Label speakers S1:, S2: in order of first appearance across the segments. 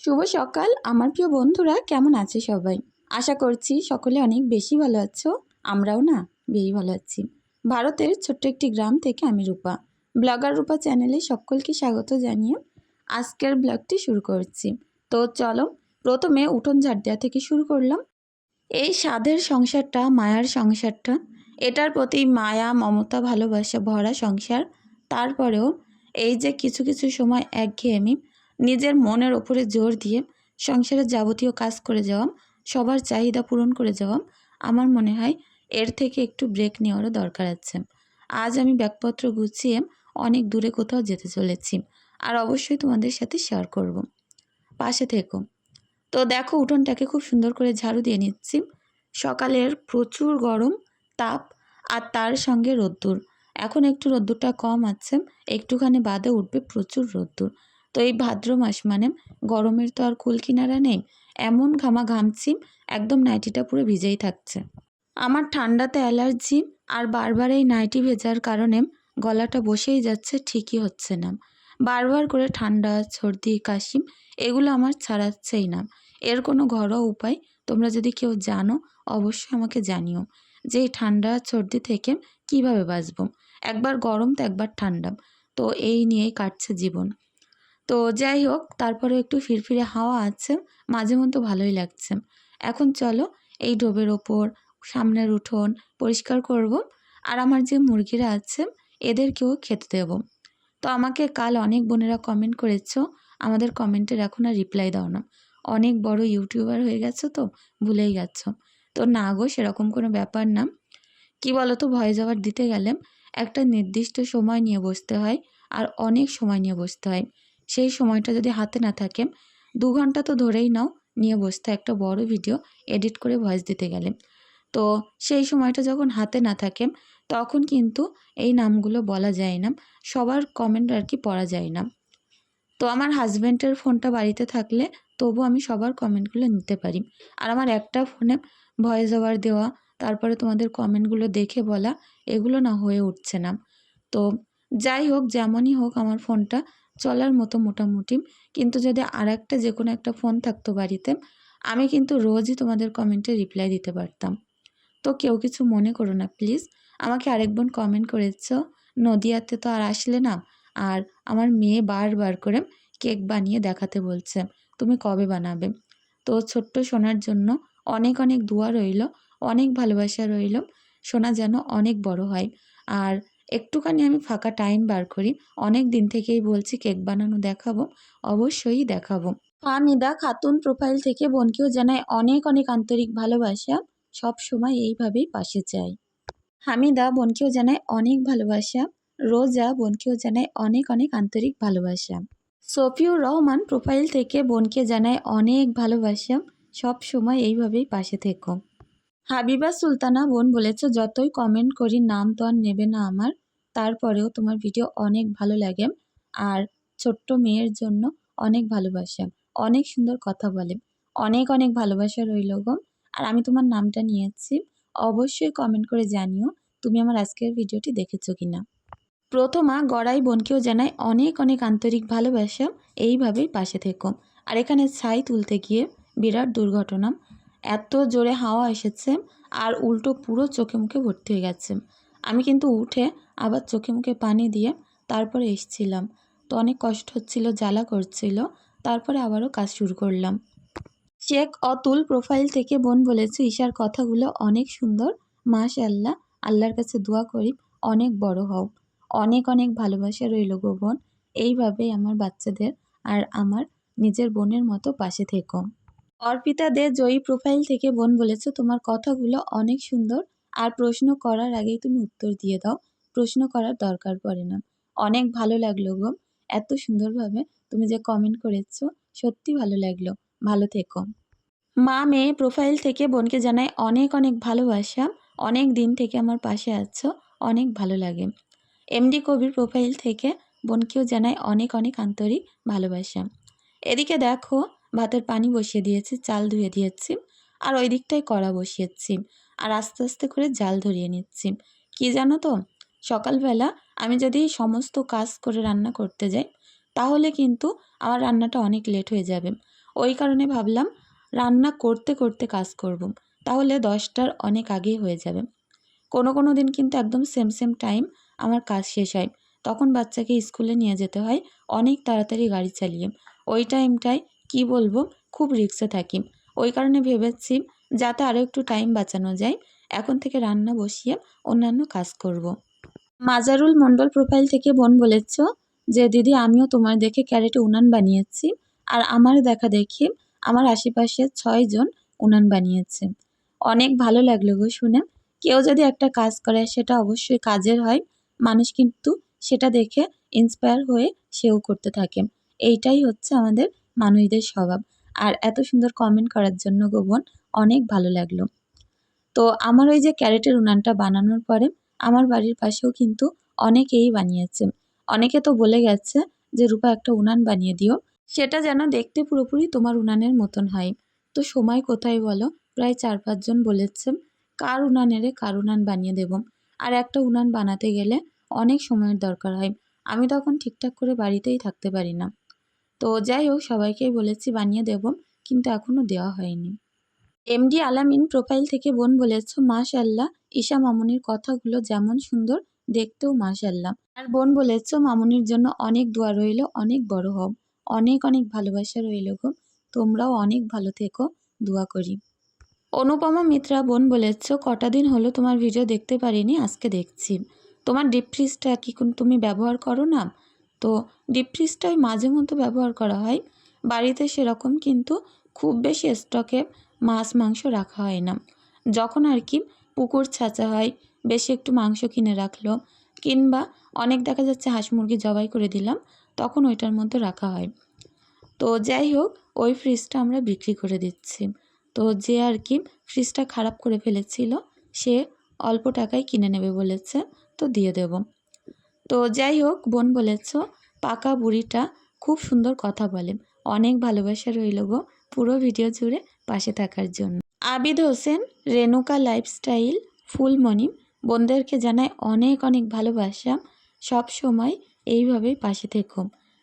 S1: শুভ সকাল আমার প্রিয় বন্ধুরা, কেমন আছে সবাই? আশা করছি সকলে অনেক বেশি ভালো আছো। আমরাও না বেশি ভালো আছি। ভারতের ছোট্ট একটি গ্রাম থেকে আমি রূপা, ব্লগার রূপা চ্যানেলে সকলকে স্বাগত জানিয়ে আজকের ব্লগটি শুরু করছি। তো চলো, প্রথমে উঠোন ঝাড় দেওয়া থেকে শুরু করলাম। এই স্বাদের সংসারটা, মায়ার সংসারটা, এটার প্রতি মায়া মমতা ভালোবাসা ভরা সংসার। তারপরেও এই যে কিছু কিছু সময় একঘেয়েমি, নিজের মনের ওপরে জোর দিয়ে সংসারের যাবতীয় কাজ করে যাওয়া, সবার চাহিদা পূরণ করে যাওয়া, আমার মনে হয় এর থেকে একটু ব্রেক নেওয়ারও দরকার আছে। আজ আমি ব্যাগপত্র গুছিয়ে অনেক দূরে কোথাও যেতে চলেছি, আর অবশ্যই তোমাদের সাথে শেয়ার করব। পাশে থেকো। তো দেখো, উঠোনটাকে খুব সুন্দর করে ঝাড়ু দিয়ে নিচ্ছি। সকালের প্রচুর গরম তাপ, আর তার সঙ্গে রোদ্দুর। এখন একটু রোদ্দুরটা কম আছে, একটুখানি বাদে উঠবে প্রচুর রোদ্দুর। তো এই ভাদ্র মাস মানে গরমের তো আর কুল কিনারা নেই। এমন ঘামছি, একদম নাইটিটা পুরো ভিজেই থাকছে। আমার ঠান্ডাতে অ্যালার্জি, আর বারবার এই নাইটি ভেজার কারণে গলাটা বসেই যাচ্ছে, ঠিকই হচ্ছে না। বারবার করে ঠান্ডা, সর্দি, কাশি এগুলো আমার ছাড়াচ্ছেই না। এর কোনো ঘরোয়া উপায় তোমরা যদি কেউ জানো, অবশ্যই আমাকে জানিও যে এই ঠান্ডা সর্দি থেকে কিভাবে বাঁচবো। একবার গরম তো একবার ঠান্ডা, তো এই নিয়েই কাটছে জীবন। তো যাই হোক, তারপরে একটু ফিরফিরে হাওয়া আছে, মাঝে মধ্যে ভালোই লাগছে। এখন চলো, এই ডোবের ওপর সামনের উঠোন পরিষ্কার করব, আর আমার যে মুরগিরা আছে এদেরকেও খেতে দেব। তো আমাকে কাল অনেক বোনেরা কমেন্ট করেছো, আমাদের কমেন্টের এখন আর রিপ্লাই দাও না। অনেক বড় ইউটিউবার হয়ে গেছো তো ভুলেই গেছো। তো না গো, সেরকম কোনো ব্যাপার না। কি বলো তো, ভয়েস ওভার দিতে গেলে একটা নির্দিষ্ট সময় নিয়ে বসতে হয়, আর অনেক সময় নিয়ে বসতে হয়। সেই সময়টা যদি হাতে না থাকে, 2 ঘন্টা তো ধরেই নাও নিয়ে বসতে একটা বড় ভিডিও এডিট করে ভয়েস দিতে গেলে। তো সেই সময়টা যখন হাতে না থাকে, তখন কিন্তু এই নামগুলো বলা যায় না, সবার কমেন্ট আর কি পড়া যায় না। তো আমার হাজব্যান্ডের ফোনটা বাড়িতে থাকলে তবু আমি সবার কমেন্টগুলো নিতে পারি। আর আমার একটা ফোনে ভয়েস ওভার দেওয়া, তারপরে তোমাদের কমেন্টগুলো দেখে বলা, এগুলো না হয়ে উঠছে না। তো যাই হোক, যেমনই হোক আমার ফোনটা চলার মতো মোটামুটি। কিন্তু যদি আর একটা যে কোনো একটা ফোন থাকতো বাড়িতে, আমি কিন্তু রোজই তোমাদের কমেন্টে রিপ্লাই দিতে পারতাম। তো কেউ কিছু মনে করো না প্লিজ। আমাকে আরেক বোন কমেন্ট করেছ, নদিয়াতে তো আর আসলে না, আর আমার মেয়ে বারবার করে কেক বানিয়ে দেখাতে বলছে, তুমি কবে বানাবে? তো ছোট্ট সোনার জন্য অনেক অনেক দোয়া রইল, অনেক ভালোবাসা রইল। সোনা যেন অনেক বড় হয়। আর একটুখানি আমি ফাঁকা টাইম বার করি, অনেক দিন থেকেই বলছি কেক বানানো দেখাবো, অবশ্যই দেখাবো। হামিদা খাতুন প্রোফাইল থেকে বোনকেও জানায় অনেক অনেক আন্তরিক ভালোবাসা, সব সময় এইভাবেই পাশে চাই। হামিদা বোনকেও জানায় অনেক ভালোবাসা, রোজা বোনকেও জানায় অনেক অনেক আন্তরিক ভালোবাসা। সফিউর রহমান প্রোফাইল থেকে বোনকে জানায় অনেক ভালোবাসা, সব সময় এইভাবেই পাশে থেকো। হাবিবা সুলতানা বোন বলেছে, যতই কমেন্ট করি নাম তো আর নেবে না আমার, তারপরেও তোমার ভিডিও অনেক ভালো লাগে, আর ছোট্ট মেয়ের জন্য অনেক ভালোবাসা, অনেক সুন্দর কথা বলে, অনেক অনেক ভালোবাসা রইল গো। আর আমি তোমার নামটা নিয়েছি, অবশ্যই কমেন্ট করে জানিও তুমি আমার আজকের ভিডিওটি দেখেছো কিনা। প্রথমা গড়াই বোনকেও জানায় অনেক অনেক আন্তরিক ভালোবাসা, এইভাবেই পাশে থেকো। আর এখানে ছাই তুলতে গিয়ে বিরাট দুর্ঘটনা, এত জোরে হাওয়া এসেছে, আর উল্টো পুরো চোখে মুখে ভর্তি হয়ে গেছে। আমি কিন্তু উঠে আবার চোখে মুখে পানি দিয়ে তারপরে এসছিলাম। তো অনেক কষ্ট হচ্ছিল, জ্বালা করছিল, তারপরে আবারও কাজ শুরু করলাম। শেখ অতুল প্রোফাইল থেকে বোন বলেছে, ঈশার কথাগুলো অনেক সুন্দর, মাশাআল্লাহ, আল্লাহর কাছে দোয়া করি অনেক বড় হও। অনেক অনেক ভালোবাসা রইল গো বোন, এইভাবেই আমার বাচ্চাদের আর আমার নিজের বোনের মতো পাশে থেকো। অর্পিতা দে জয়ী প্রোফাইল থেকে বোন বলেছে, তোমার কথাগুলো অনেক সুন্দর, আর প্রশ্ন করার আগেই তুমি উত্তর দিয়ে দাও, প্রশ্ন করার দরকার পড়ে না। অনেক ভালো লাগলো গো, এত সুন্দরভাবে তুমি যে কমেন্ট করেছো, সত্যি ভালো লাগলো। ভালো থেকো। মা মেয়ে প্রোফাইল থেকে বোনকে জানায় অনেক অনেক ভালোবাসা, অনেক দিন থেকে আমার পাশে আছো, অনেক ভালো লাগে। এমডি কবির প্রোফাইল থেকে বোনকেও জানায় অনেক অনেক আন্তরিক ভালোবাসা। এদিকে দেখো, ভাতের পানি বসিয়ে দিয়েছি, চাল ধুয়ে দিয়েছি, আর ওই দিকটায় কড়া বসিয়েছি, আর আস্তে আস্তে করে জাল ধরিয়ে নিচ্ছি। কি জানো তো, সকালবেলা আমি যদি সমস্ত কাজ করে রান্না করতে যাই, তাহলে কিন্তু আমার রান্নাটা অনেক লেট হয়ে যাবে। ওই কারণে ভাবলাম রান্না করতে করতে কাজ করব, তাহলে 10টার অনেক আগেই হয়ে যাবে। কোনো দিন কিন্তু একদম সেম টাইম আমার কাজ শেষ হয়। তখন বাচ্চাকে স্কুলে নিয়ে যেতে হয় অনেক তাড়াতাড়ি গাড়ি চালিয়ে। ওই টাইমটায় কি বলবো, খুব রিস্কে থাকি। ওই কারণে ভেবেছি যাতে আরও একটু টাইম বাঁচানো যায়, এখন থেকে রান্না বসিয়ে অন্যান্য কাজ করব। মাজারুল মণ্ডল প্রোফাইল থেকে বোন বলেছ যে দিদি আমিও তোমার দেখে ক্যারেটে উনান বানিয়েছি, আর আমার দেখা দেখি আমার আশেপাশে 6 জন উনান বানিয়েছে। অনেক ভালো লাগলো গো শুনে। কেউ যদি একটা কাজ করে সেটা অবশ্যই কাজের হয়, মানুষ কিন্তু সেটা দেখে ইন্সপায়ার হয়ে সেও করতে থাকে। এইটাই হচ্ছে আমাদের মানুষদের স্বভাব। আর এত সুন্দর কমেন্ট করার জন্য গো বোন, অনেক ভালো লাগলো। তো আমার ওই যে ক্যারেটের উনানটা বানানোর পরে আমার বাড়ির পাশেও কিন্তু অনেকেই বানিয়েছে। অনেকে তো বলে গেছে যে রূপা একটা উনান বানিয়ে দিও, সেটা যেন দেখতে পুরোপুরি তোমার উনানের মতন হয়। তো সময় কোথায় বলো, প্রায় 4-5 জন বলেছে কার উনানেরে কার উনান বানিয়ে দেব। আর একটা উনান বানাতে গেলে অনেক সময়ের দরকার হয়, আমি তখন ঠিকঠাক করে বাড়িতেই থাকতে পারি না। তো যাই হোক, সবাইকেই বলেছি বানিয়ে দেব, কিন্তু এখনও দেওয়া হয়নি। এমডি আলামিন প্রোফাইল থেকে বোন বলেছ মাশাআল্লাহ, ঈশা মামুনির কথাগুলো যেমন সুন্দর, দেখতেও মাশাআল্লাহ। আর বোন বলেছ মামুনির জন্য অনেক দোয়া রইল, অনেক বড় হও। অনেক অনেক ভালোবাসা রইল গো, তোমরাও অনেক ভালো থেকো, দোয়া করি। অনুপমা মিত্রা বোন বলেছ কটা দিন হলো তোমার ভিডিও দেখতে পারিনি, আজকে দেখছি। তোমার ডিপ ফ্রিজটা কি তুমি ব্যবহার করো না? তো ডিপ ফ্রিজটাই মাঝে মধ্যে ব্যবহার করা হয়, বাড়িতে সেরকম কিন্তু খুব বেশি স্টকে মাছ মাংস রাখা হয় না। যখন আর কি পুকুর ছাঁচা হয়, বেশি একটু মাংস কিনে রাখলো, কিংবা অনেক দেখা যাচ্ছে হাঁস মুরগি জবাই করে দিলাম, তখন ওইটার মধ্যে রাখা হয়। তো যাই হোক, ওই ফ্রিজটা আমরা বিক্রি করে দিচ্ছি। তো যে আর কি ফ্রিজটা খারাপ করে ফেলেছিল, সে অল্প টাকায় কিনে নেবে বলেছে, তো দিয়ে দেব। তো যাই হোক, বোন বলেছ পাকা বুড়িটা খুব সুন্দর কথা বলে, অনেক ভালোবাসা রইল গো পুরো ভিডিও জুড়ে পাশে থাকার জন্য। আবিদ হোসেন, রেণুকা লাইফস্টাইল, ফুলমণি বোনদেরকে জানায় অনেক অনেক ভালোবাসা, সব সময় এইভাবেই পাশে থেকো।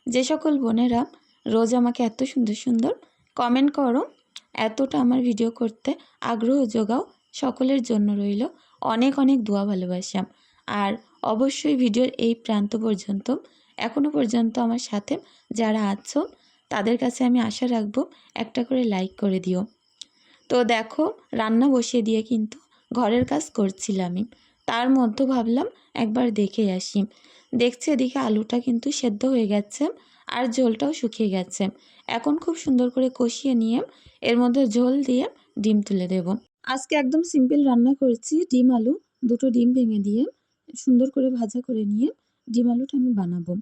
S1: যে সকল বোনেরা রোজ আমাকে এত সুন্দর সুন্দর কমেন্ট করো, এতটা আমার ভিডিও করতে আগ্রহ যোগাও, সকলের জন্য রইল অনেক অনেক দোয়া ভালোবাসা। আর অবশ্যই ভিডিওর এই প্রান্ত পর্যন্ত এখনও পর্যন্ত আমার সাথে যারা আছো, তাদের কাছে আমি আশা রাখবো একটা করে লাইক করে দিও। তো দেখো, রান্না বসিয়ে দিয়ে কিন্তু ঘরের কাজ করছিলাম আমি, তার মধ্যে ভাবলাম একবার দেখে আসি। দেখছি এদিকে আলুটা কিন্তু সেদ্ধ হয়ে গেছে, আর ঝোলটাও শুকিয়ে গেছে। এখন খুব সুন্দর করে কষিয়ে নিয়ে এর মধ্যে ঝোল দিয়ে ডিম তুলে দেব। আজকে একদম সিম্পল রান্না করেছি, ডিম আলু, দুটো ডিম ভেঙে দিয়ে সুন্দর করে ভাজা করে নিয়ে ডিম আলুটা আমি বানাবো।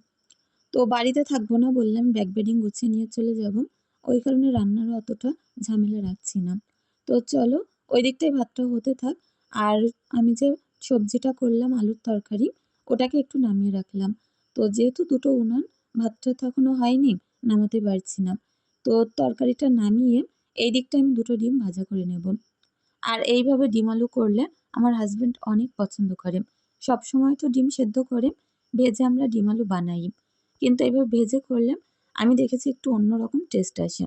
S1: তো বাড়িতে থাকবো না বললাম, ব্যাগ বেডিং গুছিয়ে নিয়ে চলে যাব, ওই কারণে রান্নারও অতটা ঝামেলা রাখছি না। তো চলো, ওই দিকটাই ভাতটা হতে থাক। আর আমি যে সবজিটা করলাম আলুর তরকারি, ওটাকে একটু নামিয়ে রাখলাম। তো যেহেতু দুটো উনান, ভাতটা তো এখনো হয়নি, নামাতে পারছি না। তো তরকারিটা নামিয়ে এই দিকটা আমি দুটো ডিম ভাজা করে নেব। আর এইভাবে ডিম আলু করলে আমার হাজবেন্ড অনেক পছন্দ করে। সব সময় তো ডিম সেদ্ধ করে ভেজে আমরা ডিম আলু বানাই, কিন্তু এইভাবে ভেজে করলে আমি দেখেছি একটু অন্যরকম টেস্ট আসে।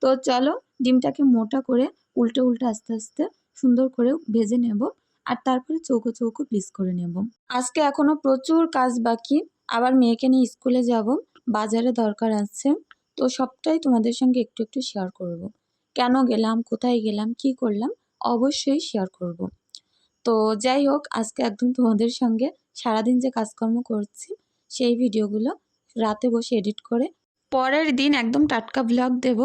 S1: তো চলো, ডিমটাকে মোটা করে উল্টে উল্টে আস্তে আস্তে সুন্দর করে ভেজে নেব, আর তারপরে চৌকো চৌকো পিস করে নেব। আজকে এখনো প্রচুর কাজ বাকি, আবার মেয়েকে নিয়ে স্কুলে যাব, বাজারে দরকার আছে। তো সবটাই তোমাদের সঙ্গে একটু একটু শেয়ার করব। কেন গেলাম, কোথায় গেলাম, কি করলাম, অবশ্যই শেয়ার করব। তো যাই হোক, আজকে একদম তোমাদের সঙ্গে সারাদিন যে কাজকর্ম করছি সেই ভিডিওগুলো রাতে বসে এডিট করে পরের দিন একদম টাটকা ব্লগ দেব।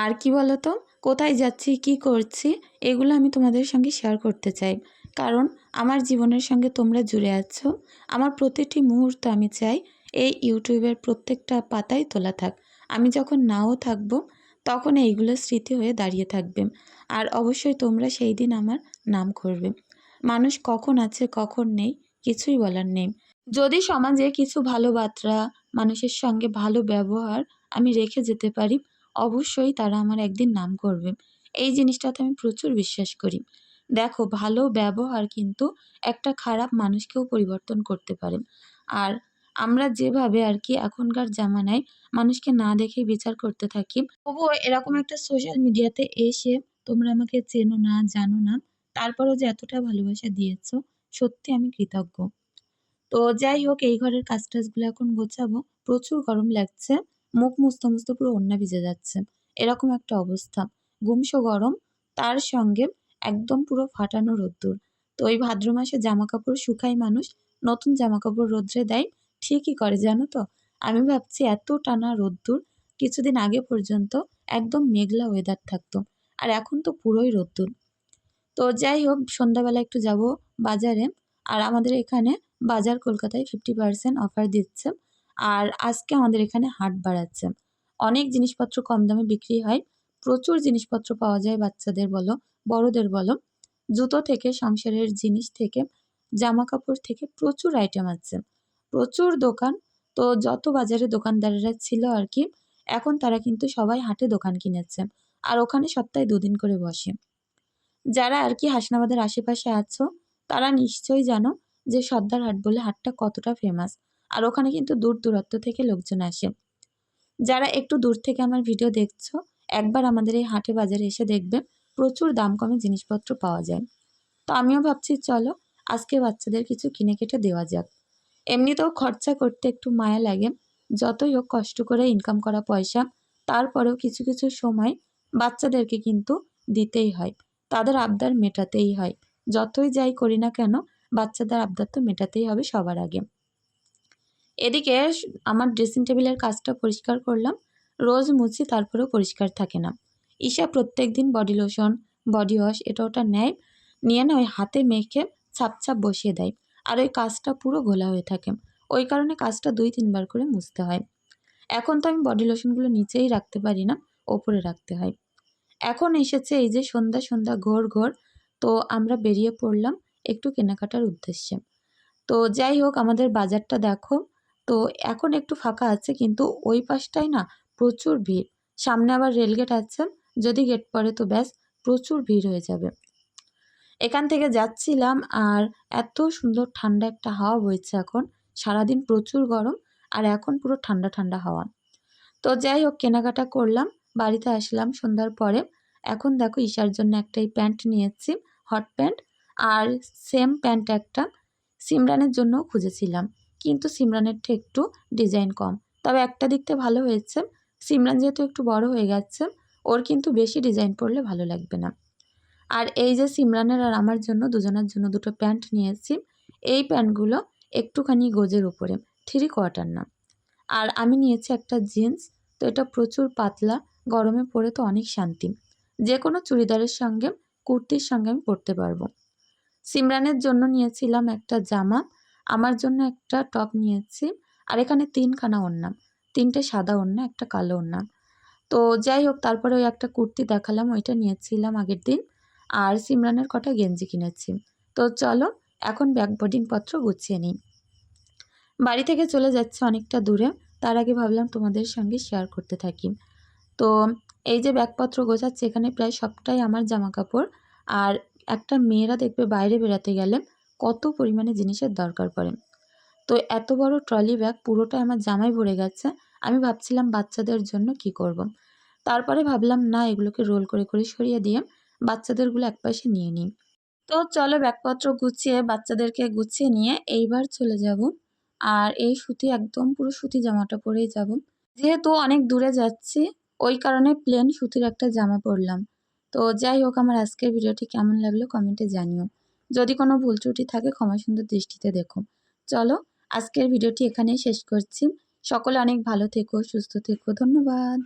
S1: আর কি বলো তো, কোথায় যাচ্ছি, কি করছি, এগুলো আমি তোমাদের সঙ্গে শেয়ার করতে চাই, কারণ আমার জীবনের সঙ্গে তোমরা জুড়ে আছো। আমার প্রতিটি মুহূর্ত আমি চাই এই ইউটিউবের প্রত্যেকটা পাতায় তোলা থাক। আমি যখন নাও থাকবো, তখন এইগুলো স্মৃতি হয়ে দাঁড়িয়ে থাকবে। আর অবশ্যই তোমরা সেই দিন আমার নাম করবে। মানুষ কখন আছে কখন নেই কিছুই বলার নেই। যদি সমাজে কিছু ভালো বার্তা, মানুষের সঙ্গে ভালো ব্যবহার আমি রেখে যেতে পারি, অবশ্যই তারা আমার একদিন নাম করবে। এই জিনিসটাতে আমি প্রচুর বিশ্বাস করি। দেখো, ভালো ব্যবহার কিন্তু একটা খারাপ মানুষকেও পরিবর্তন করতে পারে। আর আমরা যেভাবে আর কি এখনকার জামানায় মানুষকে না দেখেই বিচার করতে থাকি, তবুও এরকম একটা সোশ্যাল মিডিয়াতে এসে তোমরা আমাকে চেনো না, জানো না, তারপরেও যে এতটা ভালোবাসা দিয়েছো, সত্যি আমি কৃতজ্ঞ। তো যাই হোক এই ঘরের কাজ-টাজগুলো এখন গোছাবো। প্রচুর গরম লাগছে। মুখ মুছতে পুরো ওড়না ভিজে যাচ্ছে। এরকম একটা অবস্থা। গুমসো গরম, তার সঙ্গে একদম পুরো ফাটানো রোদ্দুর। তো এই ভাদ্র মাসে জামাকাপড় শুকায় মানুষ, নতুন জামাকাপড় রোদ্রে দেয়। ঠিকই করে জানো তো? আমি ভাবছি এত টানা রোদ্দুর, কিছুদিন আগে পর্যন্ত একদম মেঘলা ওয়েদার থাকতো। আর এখন তো পুরোই রোদ্দুর। তো যাই হোক সন্ধ্যাবেলা একটু যাবো বাজারে। আর আমাদের এখানে বাজার কলকাতায় 50% অফার দিচ্ছে। আর আজকে আমাদের এখানে হাট বাড়াচ্ছে। অনেক জিনিসপত্র কম দামে বিক্রি হয়। প্রচুর জিনিসপত্র পাওয়া যায় বাচ্চাদের বলো, বড়দের বলো। জুতো থেকে, সংসারের জিনিস থেকে, জামাকাপড় থেকে প্রচুর আইটেম আছে। প্রচুর দোকান। তো যত বাজারে দোকানদারেরা ছিল আর কি, এখন তারা কিন্তু সবাই হাটে দোকান কিনেছে। আর ওখানে সপ্তাহে ২ দিন করে বসে। যারা আর কি হাসনাবাদের আশেপাশে আছো, তারা নিশ্চয়ই জানো যে সর্দার হাট বলে হাটটা কতটা ফেমাস। আর ওখানে কিন্তু দূর দূরান্ত থেকে লোকজন আসে। যারা একটু দূর থেকে আমার ভিডিও দেখছো, একবার আমাদের এই হাটে বাজারে এসে দেখবে প্রচুর দাম কমে জিনিসপত্র পাওয়া যায়। তো আমিও ভাবছি চলো আজকে বাচ্চাদের কিছু কিনে কেটে দেওয়া যাক। এমনিতেও খরচা করতে একটু মায়া লাগে। যতই হোক কষ্ট করে ইনকাম করা পয়সা, তারপরেও কিছু সময় বাচ্চাদেরকে কিন্তু দিতেই হয়। তাদের আবদার মেটাতেই হয়। যতই যাই করি না কেন, বাচ্চাদের আবদার তো মেটাতেই হবে সবার আগে। এদিকে আমার ড্রেসিং টেবিলের কাজটা পরিষ্কার করলাম। রোজ মুছি তারপরেও পরিষ্কার থাকে না। ঈশা প্রত্যেকদিন বডি লোশন, বডি ওয়াশ এটা ওটা নেয়। নিয়ে না ওই হাতে মেখে ছাপ বসিয়ে দেয়। আর ওই কাজটা পুরো ঘোলা হয়ে থাকে। ওই কারণে কাজটা ২-৩ বার করে মুছতে হয়। এখন তো আমি বডি লোশনগুলো নিচেই রাখতে পারি না, ওপরে রাখতে হয়। এখন এসেছে এই যে সন্ধ্যা ঘোর। তো আমরা বেরিয়ে পড়লাম একটু কেনাকাটার উদ্দেশ্যে। তো যাই হোক আমাদের বাজারটা দেখো। তো এখন একটু ফাঁকা আছে কিন্তু ওই পাশটায় না প্রচুর ভিড়। সামনে আবার রেলগেট আছে। যদি গেট পড়ে তো ব্যাস প্রচুর ভিড় হয়ে যাবে। এখান থেকে যাচ্ছিলাম আর এত সুন্দর ঠান্ডা একটা হাওয়া বইছে এখন। সারাদিন প্রচুর গরম আর এখন পুরো ঠান্ডা হাওয়া। তো যাই হোক কেনাকাটা করলাম, বাড়িতে আসলাম সন্ধ্যার পরে। এখন দেখো ঈশার জন্য একটা এই প্যান্ট নিয়েছি, হট প্যান্ট। আর সেম প্যান্ট একটা সিমরানের জন্যও খুঁজেছিলাম। কিন্তু সিমরানেরটা একটু ডিজাইন কম। তবে একটা দিক থেকে ভালো হয়েছে, সিমরান যেহেতু একটু বড় হয়ে গেছে, ওর কিন্তু বেশি ডিজাইন পরলে ভালো লাগবে না। আর এই যে সিমরানের আর আমার জন্য দুজনের জন্য দুটো প্যান্ট নিয়েছি। এই প্যান্টগুলো একটুখানি গোজের উপরে, 3/4 না। আর আমি নিয়েছি একটা জিন্স। তো এটা প্রচুর পাতলা, গরমে পরে তো অনেক শান্তি। যে কোনো চুড়িদারের সঙ্গে, কুর্তির সঙ্গে আমি পরতে পারবো। সিমরানের জন্য নিয়েছিলাম একটা জামা, আমার জন্য একটা টপ নিয়েছি। আর এখানে ৩ খানা ওড়না, ৩টে সাদা ওড়না, একটা কালো ওড়না। তো যাই হোক তারপরে ওই একটা কুর্তি দেখালাম, ওইটা নিয়েছিলাম আগের দিন। আর সিমরানের কটা গেঞ্জি কিনেছি। তো চলো এখন ব্যাগ পত্র গুছিয়ে নিই। বাড়ি থেকে চলে যাচ্ছে অনেকটা দূরে। তার আগে ভাবলাম তোমাদের সঙ্গে শেয়ার করতে থাকি। তো এই যে ব্যাগপত্র গোছাচ্ছি এখানে প্রায় সবটাই আমার জামাকাপড়। আর একটা মেয়েরা দেখবে বাইরে বেড়াতে গেলে কত পরিমাণে জিনিসের দরকার পড়ে। তো এত বড় ট্রলি ব্যাগ পুরোটাই আমার জামায় ভরে গেছে। আমি ভাবছিলাম বাচ্চাদের জন্য কি করব। তারপরে ভাবলাম না এগুলোকে রোল করে সরিয়ে দিয়ে বাচ্চাদেরগুলো একপাশে নিয়ে নিই। তো চলো ব্যাগপত্র গুছিয়ে বাচ্চাদেরকে গুছিয়ে নিয়ে এইবার চলে যাব। আর এই সুতি একদম পুরো সুতি জামাটা পরেই যাব। যেহেতু অনেক দূরে যাচ্ছি ওই কারণে প্লেন সুতির একটা জামা পরলাম। তো যাই হোক আমার আজকের ভিডিওটি কেমন লাগলো কমেন্টে জানিও। যদি কোনো ভুল ত্রুটি থাকে ক্ষমা সুন্দর দৃষ্টিতে দেখো। চলো আজকের ভিডিওটি এখানেই শেষ করছি। সকলে অনেক ভালো থেকো, সুস্থ থেকো। ধন্যবাদ।